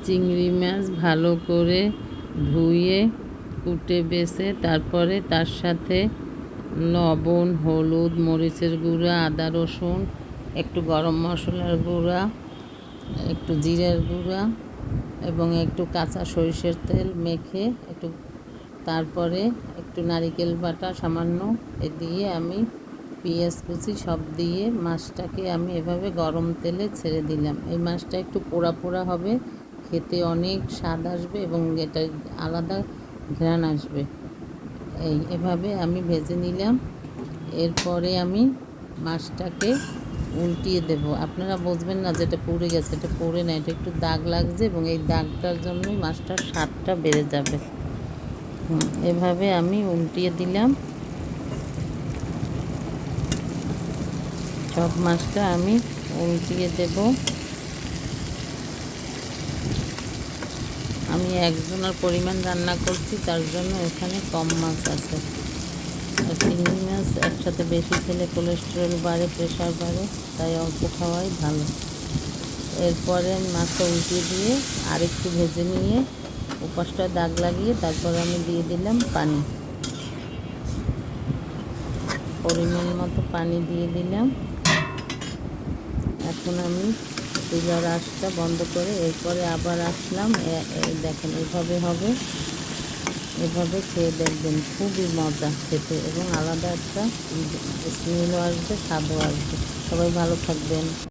চিংড়ি মাছ ভালো করে ধুয়ে কুটে বেছে তারপরে তার সাথে লবণ, হলুদ, মরিচের গুঁড়া, আদা রসুন, একটু গরম মশলার গুঁড়া, একটু জিরার গুঁড়া এবং একটু কাঁচা সরিষার তেল মেখে তারপরে একটু নারিকেল বাটা সামান্য দিয়ে আমি পেঁয়াজ কুচি সব দিয়ে মাছটাকে আমি এভাবে গরম তেলে ছেড়ে দিলাম। এই মাছটা একটু পোড়া পোড়া হবে, খেতে অনেক স্বাদ আসবে এবং এটা আলাদা ঘ্রাণ আসবে। এভাবে আমি ভেজে নিলাম। এরপরে আমি মাছটাকে উল্টিয়ে দেব। আপনারা বুঝবেন না যেটা পুড়ে গেছে, এটা পুড়ে না, এটা একটু দাগ লাগছে এবং এই দাগটার জন্যই মাছটার স্বাদটা বেড়ে যাবে। এভাবে আমি উল্টিয়ে দিলাম। সব মাছটা আমি উল্টিয়ে দেব। আমি একজনের পরিমাণ রান্না করছি, তার জন্য এখানে কম মাছ আছে। আর চিংড়ি মাছ একসাথে বেশি খেলে কোলেস্টেরল বাড়ে, প্রেশার বাড়ে, তাই অল্প খাওয়াই ভালো। এরপরে আমি মাছটা উল্টিয়ে দিয়ে আরেকটু ভেজে নিয়ে উপাসটা দাগ লাগিয়ে তারপরে আমি দিয়ে দিলাম পানি, পরিমাণ মতো পানি দিয়ে দিলাম। এখন আমি চুলার আঁচটা বন্ধ করে এরপরে আবার আসলাম। দেখেন এভাবে হবে, এভাবে খেয়ে দেখবেন, খুবই মজা খেতে এবং আলাদা একটা স্মেলও আসবে, স্বাদও আসবে। সবাই ভালো থাকবেন।